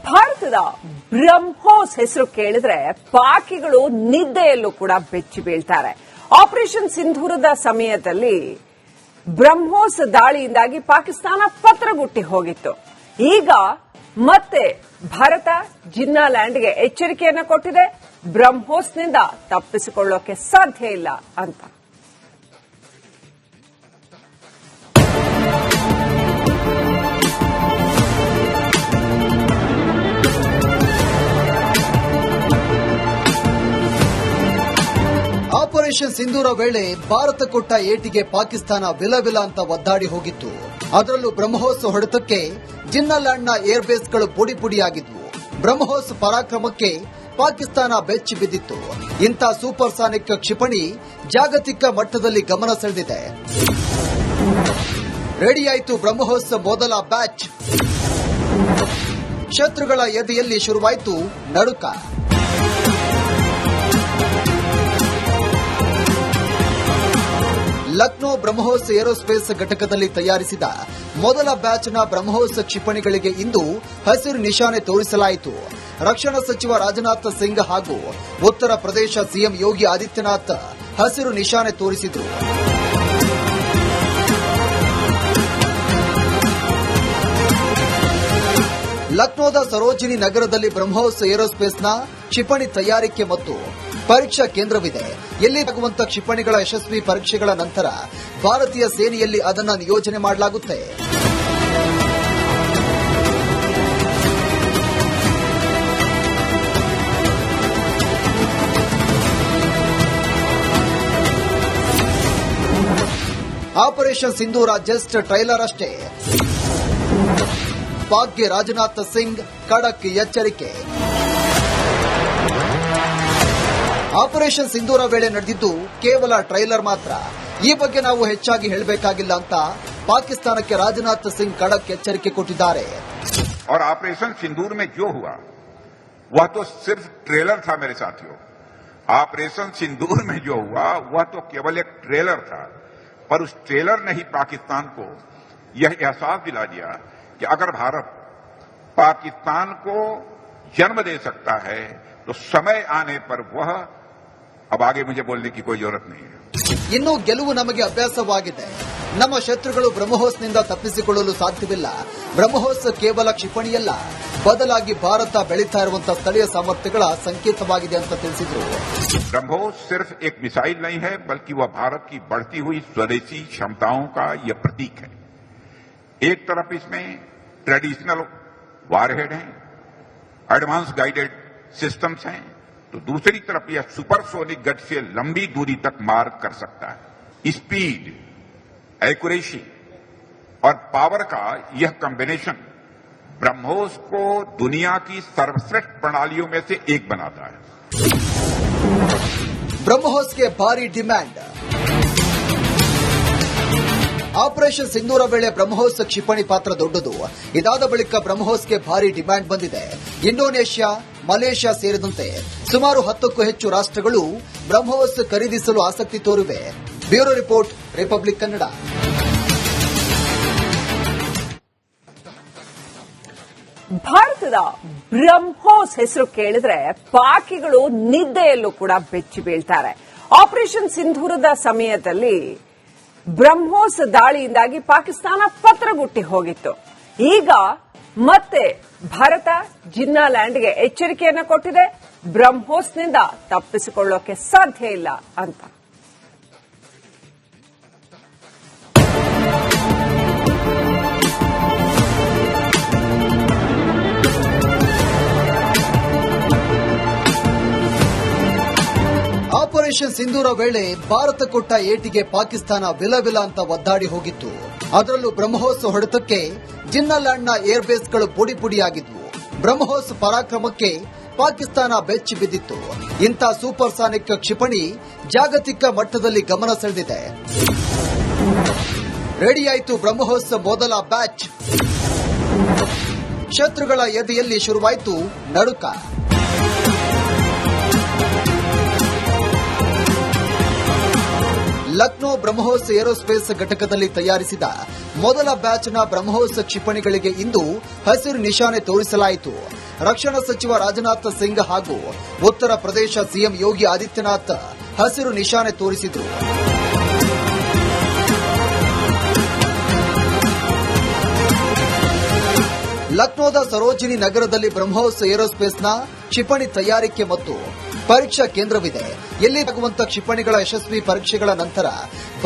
ಭಾರತದ ಬ್ರಹ್ಮೋಸ್ ಹೆಸರು ಕೇಳಿದ್ರೆ ಪಾಕಿಗಳು ನಿದ್ದೆಯಲ್ಲೂ ಕೂಡ ಬೆಚ್ಚಿ ಬೀಳ್ತಾರೆ. ಆಪರೇಷನ್ ಸಿಂಧೂರದ ಸಮಯದಲ್ಲಿ ಬ್ರಹ್ಮೋಸ್ ದಾಳಿಯಿಂದಾಗಿ ಪಾಕಿಸ್ತಾನ ಪತ್ರಗುಟ್ಟಿ ಹೋಗಿತ್ತು. ಈಗ ಮತ್ತೆ ಭಾರತ ಜಿನ್ನಾ ಲ್ಯಾಂಡ್ಗೆ ಎಚ್ಚರಿಕೆಯನ್ನು ಕೊಟ್ಟಿದೆ. ಬ್ರಹ್ಮೋಸ್ನಿಂದ ತಪ್ಪಿಸಿಕೊಳ್ಳೋಕೆ ಸಾಧ್ಯ ಇಲ್ಲ ಅಂತ. ಆಪರೇಷನ್ ಸಿಂಧೂರ ವೇಳೆ ಭಾರತ ಕೊಟ್ಟ ಏಟಿಗೆ ಪಾಕಿಸ್ತಾನ ವಿಲವಿಲ ಅಂತ ಒದ್ದಾಡಿ ಹೋಗಿತ್ತು. ಅದರಲ್ಲೂ ಬ್ರಹ್ಮೋಸ್ ಹೊಡೆತಕ್ಕೆ ಜಿನ್ನಾಲ್ಯಾಂಡ್ನ ಏರ್ ಬೇಸ್ಗಳು ಪುಡಿ ಪುಡಿಯಾಗಿದ್ವು. ಬ್ರಹ್ಮೋಸ್ ಪರಾಕ್ರಮಕ್ಕೆ ಪಾಕಿಸ್ತಾನ ಬೆಚ್ಚಿ ಬಿದ್ದಿತ್ತು. ಇಂಥ ಸೂಪರ್ಸಾನಿಕ್ ಕ್ಷಿಪಣಿ ಜಾಗತಿಕ ಮಟ್ಟದಲ್ಲಿ ಗಮನ ಸೆಳೆದಿದೆ. ರೆಡಿಯಾಯಿತು ಬ್ರಹ್ಮೋಸ್ ಮೊದಲ ಬ್ಯಾಚ್. ಶತ್ರುಗಳ ಎದೆಯಲ್ಲಿ ಶುರುವಾಯಿತು ನಡುಕ. ಲಕ್ನೋ ಬ್ರಹ್ಮೋಸ್ ಏರೋಸ್ಪೇಸ್ ಘಟಕದಲ್ಲಿ ತಯಾರಿಸಿದ ಮೊದಲ ಬ್ಯಾಚ್ನ ಬ್ರಹ್ಮೋಸ್ ಕ್ಷಿಪಣಿಗಳಿಗೆ ಇಂದು ಹಸಿರು ನಿಶಾನೆ ತೋರಿಸಲಾಯಿತು. ರಕ್ಷಣಾ ಸಚಿವ ರಾಜನಾಥ್ ಸಿಂಗ್ ಹಾಗೂ ಉತ್ತರ ಪ್ರದೇಶ ಸಿಎಂ ಯೋಗಿ ಆದಿತ್ಯನಾಥ್ ಹಸಿರು ನಿಶಾನೆ ತೋರಿಸಿದರು. ಲಕ್ನೋದ ಸರೋಜಿನಿ ನಗರದಲ್ಲಿ ಬ್ರಹ್ಮೋಸ್ ಏರೋಸ್ಪೇಸ್ನ ಕ್ಷಿಪಣಿ ತಯಾರಿಕೆ ಮತ್ತು ಪರೀಕ್ಷಾ ಕೇಂದ್ರವಿದೆ. ಎಲ್ಲಿಯಾಗುವಂತ ಕ್ಷಿಪಣಿಗಳ ಯಶಸ್ವಿ ಪರೀಕ್ಷೆಗಳ ನಂತರ ಭಾರತೀಯ ಸೇನೆಯಲ್ಲಿ ಅದನ್ನು ನಿಯೋಜನೆ ಮಾಡಲಾಗುತ್ತೆ. ಆಪರೇಷನ್ ಸಿಂಧೂರ ಜಸ್ಟ್ ಟ್ರೈಲರ್ ಅಷ್ಟೇ. ಪಾಕ್ಗೆ ರಾಜನಾಥ್ ಸಿಂಗ್ ಖಡಕ್ ಎಚ್ಚರಿಕೆ. ಆಪರೇಷನ್ ಸಿಂಧೂರ ವೇಳೆ ನಡೆದಿದ್ದು ಕೇವಲ ಟ್ರೈಲರ್ ಮಾತ್ರ. ಈ ಬಗ್ಗೆ ನಾವು ಹೆಚ್ಚಾಗಿ ಹೇಳಬೇಕಾಗಿಲ್ಲ ಅಂತ ಪಾಕಿಸ್ತಾನಕ್ಕೆ ರಾಜನಾಥ್ ಸಿಂಗ್ ಖಡಕ್ ಎಚ್ಚರಿಕೆ ಕೊಟ್ಟಿದ್ದಾರೆ. और ऑपरेशन सिंदूर में जो हुआ वह तो सिर्फ ट्रेलर था मेरे साथियों. ऑपरेशन सिंदूर में जो हुआ वह तो केवल एक ट्रेलर था, पर उस ट्रेलर ने ही पाकिस्तान को यह एहसास दिला दिया कि अगर भारत पाकिस्तान को जन्म दे सकता है तो समय आने पर वह, अब आगे मुझे बोलने की कोई जरूरत नहीं है. ಇನ್ನು ಗೆಲುವು ನಮಗೆ ಅಭ್ಯಾಸವಾಗಿದೆ. ನಮ್ಮ ಶತ್ರುಗಳು ಬ್ರಹ್ಮೋಸ್ನಿಂದ ತಪ್ಪಿಸಿಕೊಳ್ಳಲು ಸಾಧ್ಯವಿಲ್ಲ. ಬ್ರಹ್ಮೋಸ್ ಕೇವಲ ಕ್ಷಿಪಣಿಯಲ್ಲ, ಬದಲಾಗಿ ಭಾರತ ಬೆಳೀತಾ ಇರುವಂತಹ ಸ್ಥಳೀಯ ಸಾಮರ್ಥ್ಯಗಳ ಸಂಕೇತವಾಗಿದೆ ಅಂತ ತಿಳಿಸಿದರು. ब्रह्मोस सिर्फ एक मिसाइल नहीं है, बल्कि वह भारत की बढ़ती हुई स्वदेशी क्षमताओं का यह प्रतीक है. एक तरफ इसमें ट्रेडिशनल वारहेड हैं, एडवांस गाइडेड सिस्टम्स हैं, तो दूसरी तरफ यह सुपरसोनिक गति से लंबी दूरी तक मार कर सकता है. स्पीड, एक्यूरेसी और पावर का यह कॉम्बिनेशन ब्रह्मोस को दुनिया की सर्वश्रेष्ठ प्रणालियों में से एक बनाता है. ಬ್ರಹ್ಮೋಸ್ಗೆ ಭಾರಿ ಡಿಮ್ಯಾಂಡ್. ಆಪರೇಷನ್ ಸಿಂಧೂರ ವೇಳೆ ಬ್ರಹ್ಮೋಸ್ ಕ್ಷಿಪಣಿ ಪಾತ್ರ ದೊಡ್ಡದು. ಇದಾದ ಬಳಿಕ ಬ್ರಹ್ಮೋಸ್ಗೆ ಭಾರಿ ಡಿಮ್ಯಾಂಡ್ ಬಂದಿದೆ. ಇಂಡೋನೇಷ್ಯಾ, ಮಲೇಷ್ಯಾ ಸೇರಿದಂತೆ ಸುಮಾರು 10ಕ್ಕೂ ಹೆಚ್ಚು ರಾಷ್ಟ್ರಗಳು ಬ್ರಹ್ಮೋಸ್ ಖರೀದಿಸಲು ಆಸಕ್ತಿ ತೋರಿವೆ. Bureau report, Republic Kannada. ಭಾರತದ ಬ್ರಹ್ಮೋಸ್ ಹೆಸರು ಕೇಳಿದ್ರೆ ಪಾಕಿಗಳು ನಿದ್ದೆಯಲ್ಲೂ ಕೂಡ ಬೆಚ್ಚಿ ಬೀಳ್ತಾರೆ. ಆಪರೇಷನ್ ಸಿಂಧೂರದ ಸಮಯದಲ್ಲಿ ಬ್ರಹ್ಮೋಸ್ ದಾಳಿಯಿಂದಾಗಿ ಪಾಕಿಸ್ತಾನ ಪತ್ರಗುಟ್ಟಿ ಹೋಗಿತ್ತು. ಈಗ ಮತ್ತೆ ಭಾರತ ಜಿನ್ನಾ ಲ್ಯಾಂಡ್ಗೆ ಎಚ್ಚರಿಕೆಯನ್ನು ಕೊಟ್ಟಿದೆ. ಬ್ರಹ್ಮೋಸ್ನಿಂದ ತಪ್ಪಿಸಿಕೊಳ್ಳೋಕೆ ಸಾಧ್ಯ ಇಲ್ಲ ಅಂತ. ಆಪರೇಷನ್ ಸಿಂಧೂರ ವೇಳೆ ಭಾರತ ಕೊಟ್ಟ ಏಟಿಗೆ ಪಾಕಿಸ್ತಾನ ವಿಲವಿಲ ಅಂತ ಒದ್ದಾಡಿ ಹೋಗಿತ್ತು. ಅದರಲ್ಲೂ ಬ್ರಹ್ಮೋಸ್ ಹೊಡೆತಕ್ಕೆ ಜಿನ್ನಾಲ್ಯಾಂಡ್ನ ಏರ್ ಬೇಸ್ಗಳು ಪುಡಿ ಪುಡಿಯಾಗಿದ್ವು. ಬ್ರಹ್ಮೋಸ್ ಪರಾಕ್ರಮಕ್ಕೆ ಪಾಕಿಸ್ತಾನ ಬೆಚ್ಚಿ ಬಿದ್ದಿತ್ತು. ಇಂಥ ಸೂಪರ್ಸಾನಿಕ್ ಕ್ಷಿಪಣಿ ಜಾಗತಿಕ ಮಟ್ಟದಲ್ಲಿ ಗಮನ ಸೆಳೆದಿದೆ. ರೆಡಿಯಾಯಿತು ಬ್ರಹ್ಮೋಸ್ ಮೊದಲ ಬ್ಯಾಚ್. ಶತ್ರುಗಳ ಎದೆಯಲ್ಲಿ ಶುರುವಾಯಿತು ನಡುಕ. ಲಕ್ನೋ ಬ್ರಹ್ಮೋಸ್ ಏರೋಸ್ಪೇಸ್ ಘಟಕದಲ್ಲಿ ತಯಾರಿಸಿದ ಮೊದಲ ಬ್ಯಾಚ್ನ ಬ್ರಹ್ಮೋಸ್ ಕ್ಷಿಪಣಿಗಳಿಗೆ ಇಂದು ಹಸಿರು ನಿಶಾನೆ ತೋರಿಸಲಾಯಿತು. ರಕ್ಷಣಾ ಸಚಿವ ರಾಜನಾಥ್ ಸಿಂಗ್ ಹಾಗೂ ಉತ್ತರ ಪ್ರದೇಶ ಸಿಎಂ ಯೋಗಿ ಆದಿತ್ಯನಾಥ್ ಹಸಿರು ನಿಶಾನೆ ತೋರಿಸಿದರು. ಲಕ್ನೋದ ಸರೋಜಿನಿ ನಗರದಲ್ಲಿ ಬ್ರಹ್ಮೋಸ್ ಏರೋಸ್ಪೇಸ್ನ ಕ್ಷಿಪಣಿ ತಯಾರಿಕೆ ಮತ್ತು ಪರೀಕ್ಷಾ ಕೇಂದ್ರವಿದೆ. ಎಲ್ಲಿ ಆಗುವಂತಹ ಕ್ಷಿಪಣಿಗಳ ಯಶಸ್ವಿ ಪರೀಕ್ಷೆಗಳ ನಂತರ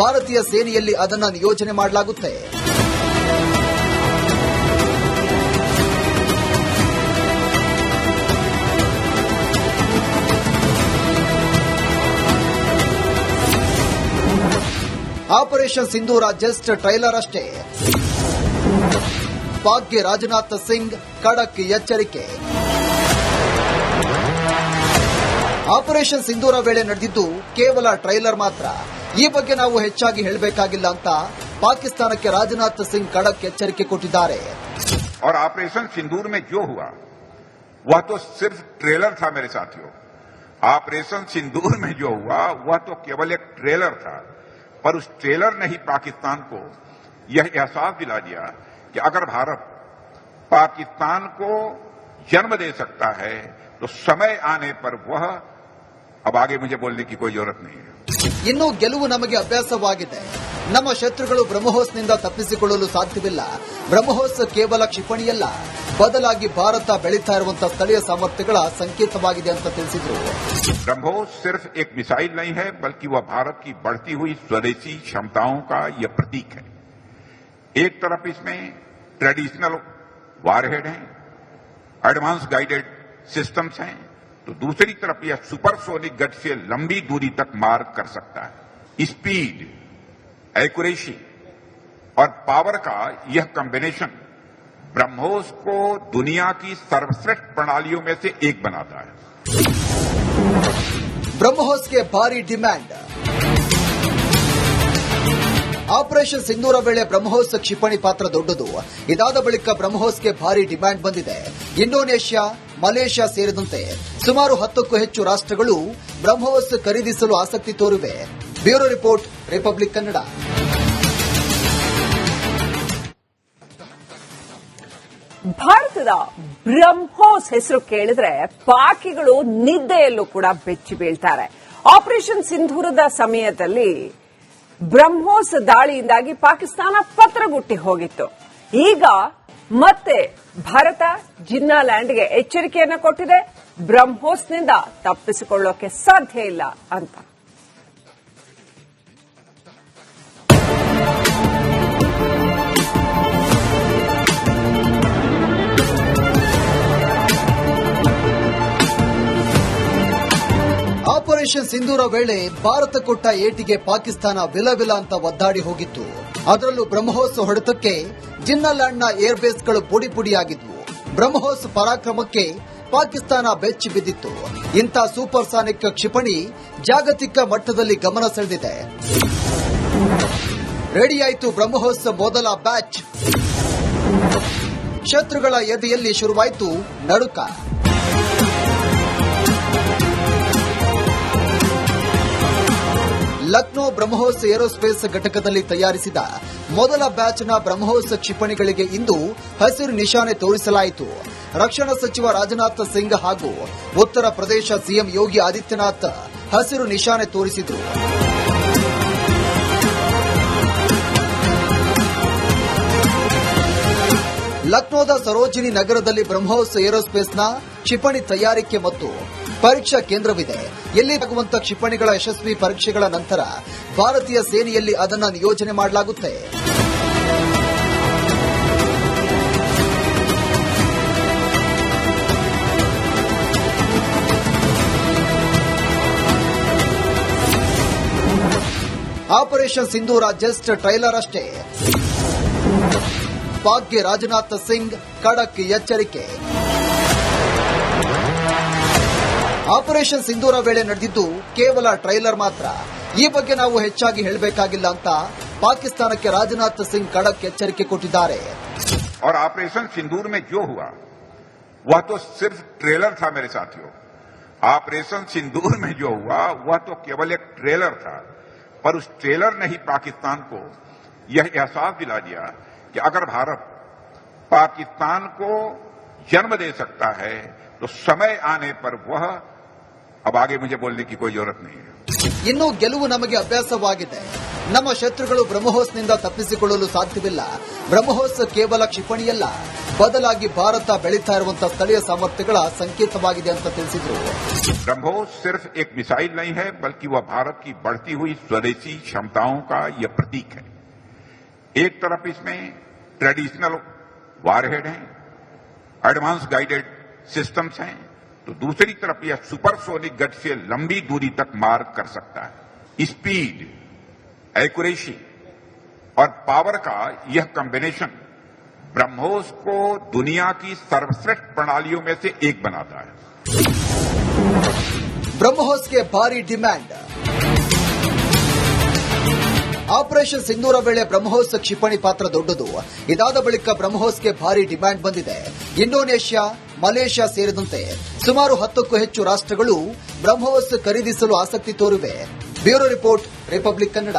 ಭಾರತೀಯ ಸೇನೆಯಲ್ಲಿ ಅದನ್ನು ನಿಯೋಜನೆ ಮಾಡಲಾಗುತ್ತೆ. ಆಪರೇಷನ್ ಸಿಂಧೂರ ಜಸ್ಟ್ ಟ್ರೈಲರ್ ಅಷ್ಟೇ. ಪಾಕ್ಗೆ ರಾಜನಾಥ್ ಸಿಂಗ್ ಖಡಕ್ ಎಚ್ಚರಿಕೆ. ಆಪರೇಷನ್ ಸಿಂಧೂರ ವೇಳೆ ನಡೆದಿದ್ದು ಕೇವಲ ಟ್ರೈಲರ್ ಮಾತ್ರ. ಈ ಬಗ್ಗೆ ನಾವು ಹೆಚ್ಚಾಗಿ ಹೇಳಬೇಕಾಗಿಲ್ಲ ಅಂತ ಪಾಕಿಸ್ತಾನಕ್ಕೆ ರಾಜನಾಥ್ ಸಿಂಗ್ ಖಡಕ್ ಎಚ್ಚರಿಕೆ ಕೊಟ್ಟಿದ್ದಾರೆ. और ऑपरेशन सिंदूर में जो हुआ वह तो सिर्फ ट्रेलर था मेरे साथियों. ऑपरेशन सिंदूर में जो हुआ वह तो केवल एक ट्रेलर था, पर उस ट्रेलर ने ही पाकिस्तान को यह एहसास दिला दिया कि अगर भारत पाकिस्तान को जन्म दे सकता है तो समय आने पर वह, अब आगे मुझे बोलने की कोई जरूरत नहीं है. ಇನ್ನು ಗೆಲುವು ನಮಗೆ ಅಭ್ಯಾಸವಾಗಿದೆ. ನಮ್ಮ ಶತ್ರುಗಳು ಬ್ರಹ್ಮೋಸ್ನಿಂದ ತಪ್ಪಿಸಿಕೊಳ್ಳಲು ಸಾಧ್ಯವಿಲ್ಲ. ಬ್ರಹ್ಮೋಸ್ ಕೇವಲ ಕ್ಷಿಪಣಿಯಲ್ಲ, ಬದಲಾಗಿ ಭಾರತ ಬೆಳೀತಾ ಇರುವಂತಹ ಸ್ಥಳೀಯ ಸಾಮರ್ಥ್ಯಗಳ ಸಂಕೇತವಾಗಿದೆ ಅಂತ ತಿಳಿಸಿದರು. ब्रह्मोस सिर्फ एक मिसाइल नहीं है, बल्कि वह भारत की बढ़ती हुई स्वदेशी क्षमताओं का यह प्रतीक है. एक तरफ इसमें ट्रेडिशनल वारहेड हैं, एडवांस गाइडेड सिस्टम्स हैं, तो दूसरी तरफ यह सुपरसोनिक गति से लंबी दूरी तक मार कर सकता है. स्पीड, एक्यूरेसी और पावर का यह कॉम्बिनेशन ब्रह्मोस को दुनिया की सर्वश्रेष्ठ प्रणालियों में से एक बनाता है. ಬ್ರಹ್ಮೋಸ್ಗೆ ಭಾರಿ ಡಿಮ್ಯಾಂಡ್. ಆಪರೇಷನ್ ಸಿಂಧೂರ ವೇಳೆ ಬ್ರಹ್ಮೋಸ್ ಕ್ಷಿಪಣಿ ಪಾತ್ರ ದೊಡ್ಡದು. ಇದಾದ ಬಳಿಕ ಬ್ರಹ್ಮೋಸ್ಗೆ ಭಾರಿ ಡಿಮ್ಯಾಂಡ್ ಬಂದಿದೆ. ಇಂಡೋನೇಷ್ಯಾ, ಮಲೇಷ್ಯಾ ಸೇರಿದಂತೆ ಸುಮಾರು 10ಕ್ಕೂ ಹೆಚ್ಚು ರಾಷ್ಟ್ರಗಳು ಬ್ರಹ್ಮೋಸ್ ಖರೀದಿಸಲು ಆಸಕ್ತಿ ತೋರಿವೆ. Bureau report, Republic Kannada. ಭಾರತದ ಬ್ರಹ್ಮೋಸ್ ಹೆಸರು ಕೇಳಿದ್ರೆ ಪಾಕಿಗಳು ನಿದ್ದೆಯಲ್ಲೂ ಕೂಡ ಬೆಚ್ಚಿ ಬೀಳ್ತಾರೆ. ಆಪರೇಷನ್ ಸಿಂಧೂರದ ಸಮಯದಲ್ಲಿ ಬ್ರಹ್ಮೋಸ್ ದಾಳಿಯಿಂದಾಗಿ ಪಾಕಿಸ್ತಾನ ಪತ್ರಗುಟ್ಟಿ ಹೋಗಿತ್ತು. ಈಗ ಮತ್ತೆ ಭಾರತ ಜಿನ್ನಾ ಲ್ಯಾಂಡ್ಗೆ ಎಚ್ಚರಿಕೆಯನ್ನ ಕೊಟ್ಟಿದೆ. ಬ್ರಹ್ಮೋಸ್ನಿಂದ ತಪ್ಪಿಸಿಕೊಳ್ಳೋಕೆ ಸಾಧ್ಯ ಇಲ್ಲ ಅಂತ. ಆಪರೇಷನ್ ಸಿಂಧೂರ ವೇಳೆ ಭಾರತ ಕೊಟ್ಟ ಏಟಿಗೆ ಪಾಕಿಸ್ತಾನ ವಿಲವಿಲ ಅಂತ ಒದ್ದಾಡಿ ಹೋಗಿತ್ತು. ಅದರಲ್ಲೂ ಬ್ರಹ್ಮೋಸ್ ಹೊಡೆತಕ್ಕೆ ಜಿನ್ನಾಲ್ಯಾಂಡ್ನ ಏರ್ಬೇಸ್ಗಳು ಪುಡಿ ಪುಡಿಯಾಗಿದ್ವು. ಬ್ರಹ್ಮೋಸ್ ಪರಾಕ್ರಮಕ್ಕೆ ಪಾಕಿಸ್ತಾನ ಬೆಚ್ಚಿ ಬಿದ್ದಿತ್ತು. ಇಂಥ ಸೂಪರ್ಸಾನಿಕ್ ಕ್ಷಿಪಣಿ ಜಾಗತಿಕ ಮಟ್ಟದಲ್ಲಿ ಗಮನ ಸೆಳೆದಿದೆ. ರೆಡಿಯಾಯಿತು ಬ್ರಹ್ಮೋಸ್ ಮೊದಲ ಬ್ಯಾಚ್. ಶತ್ರುಗಳ ಎದೆಯಲ್ಲಿ ಶುರುವಾಯಿತು ನಡುಕ. ಲಕ್ನೋ ಬ್ರಹ್ಮೋಸ್ ಏರೋಸ್ಪೇಸ್ ಘಟಕದಲ್ಲಿ ತಯಾರಿಸಿದ ಮೊದಲ ಬ್ಯಾಚ್ನ ಬ್ರಹ್ಮೋಸ್ ಕ್ಷಿಪಣಿಗಳಿಗೆ ಇಂದು ಹಸಿರು ನಿಶಾನೆ ತೋರಿಸಲಾಯಿತು. ರಕ್ಷಣಾ ಸಚಿವ ರಾಜನಾಥ್ ಸಿಂಗ್ ಹಾಗೂ ಉತ್ತರ ಪ್ರದೇಶ ಸಿಎಂ ಯೋಗಿ ಆದಿತ್ಯನಾಥ್ ಹಸಿರು ನಿಶಾನೆ ತೋರಿಸಿದರು. ಲಕ್ನೋದ ಸರೋಜಿನಿ ನಗರದಲ್ಲಿ ಬ್ರಹ್ಮೋಸ್ ಏರೋಸ್ಪೇಸ್ನ ಕ್ಷಿಪಣಿ ತಯಾರಿಕೆ ಮತ್ತು ಪರೀಕ್ಷಾ ಕೇಂದ್ರವಿದೆ. ಎಲ್ಲಿ ಆಗುವಂತಹ ಕ್ಷಿಪಣಿಗಳ ಯಶಸ್ವಿ ಪರೀಕ್ಷೆಗಳ ನಂತರ ಭಾರತೀಯ ಸೇನೆಯಲ್ಲಿ ಅದನ್ನು ನಿಯೋಜನೆ ಮಾಡಲಾಗುತ್ತೆ. ಆಪರೇಷನ್ ಸಿಂಧೂರ ಜಸ್ಟ್ ಟ್ರೈಲರ್ ಅಷ್ಟೇ. ಪಾಕ್ಗೆ ರಾಜನಾಥ್ ಸಿಂಗ್ ಖಡಕ್ ಎಚ್ಚರಿಕೆ. ಆಪರೇಷನ್ ಸಿಂಧೂರ ವೇಳೆ ನಡೆದಿದ್ದು ಕೇವಲ ಟ್ರೈಲರ್ ಮಾತ್ರ. ಈ ಬಗ್ಗೆ ನಾವು ಹೆಚ್ಚಾಗಿ ಹೇಳಬೇಕಾಗಿಲ್ಲ ಅಂತ ಪಾಕಿಸ್ತಾನಕ್ಕೆ ರಾಜನಾಥ್ ಸಿಂಗ್ ಖಡಕ್ ಎಚ್ಚರಿಕೆ ಕೊಟ್ಟಿದ್ದಾರೆ. और ऑपरेशन सिंदूर में जो हुआ वह तो सिर्फ ट्रेलर था मेरे साथियों. ऑपरेशन सिंदूर में जो हुआ वह तो केवल एक ट्रेलर था, पर उस ट्रेलर ने ही पाकिस्तान को यह एहसास दिला दिया कि अगर भारत पाकिस्तान को जन्म दे सकता है, तो समय आने पर वह, अब आगे मुझे बोलने की कोई जरूरत नहीं है। ಇನ್ನು ಗೆಲುವು ನಮಗೆ ಅಭ್ಯಾಸವಾಗಿದೆ. ನಮ್ಮ ಶತ್ರುಗಳು ಬ್ರಹ್ಮೋಸ್ನಿಂದ ತಪ್ಪಿಸಿಕೊಳ್ಳಲು ಸಾಧ್ಯವಿಲ್ಲ. ಬ್ರಹ್ಮೋಸ್ ಕೇವಲ ಕ್ಷಿಪಣಿಯಲ್ಲ, ಬದಲಾಗಿ ಭಾರತ ಬೆಳೀತಾ ಇರುವಂತಹ ಸ್ಥಳೀಯ ಸಾಮರ್ಥ್ಯಗಳ ಸಂಕೇತವಾಗಿದೆ ಅಂತ ತಿಳಿಸಿದರು. ब्रह्मोस सिर्फ एक मिसाइल नहीं है, बल्कि वह भारत की बढ़ती हुई स्वदेशी क्षमताओं का यह प्रतीक है. एक तरफ इसमें ट्रेडिशनल वारहेड हैं, एडवांस गाइडेड सिस्टम्स हैं, तो दूसरी तरफ यह सुपरसोनिक गति से लंबी दूरी तक मार कर सकता है. स्पीड, एक्यूरेसी और पावर का यह कॉम्बिनेशन ब्रह्मोस को दुनिया की सर्वश्रेष्ठ प्रणालियों में से एक बनाता है. ಬ್ರಹ್ಮೋಸ್ಗೆ ಭಾರಿ ಡಿಮ್ಯಾಂಡ್. ಆಪರೇಷನ್ ಸಿಂಧೂರ ವೇಳೆ ಬ್ರಹ್ಮೋಸ್ ಕ್ಷಿಪಣಿ ಪಾತ್ರ ದೊಡ್ಡದು. ಇದಾದ ಬಳಿಕ ಬ್ರಹ್ಮೋಸ್ಗೆ ಭಾರಿ ಡಿಮ್ಯಾಂಡ್ ಬಂದಿದೆ. ಇಂಡೋನೇಷ್ಯಾ, ಮಲೇಷ್ಯಾ ಸೇರಿದಂತೆ ಸುಮಾರು 10ಕ್ಕೂ ಹೆಚ್ಚು ರಾಷ್ಟ್ರಗಳು ಬ್ರಹ್ಮೋಸ್ ಖರೀದಿಸಲು ಆಸಕ್ತಿ ತೋರಿವೆ. Bureau report, Republic Kannada.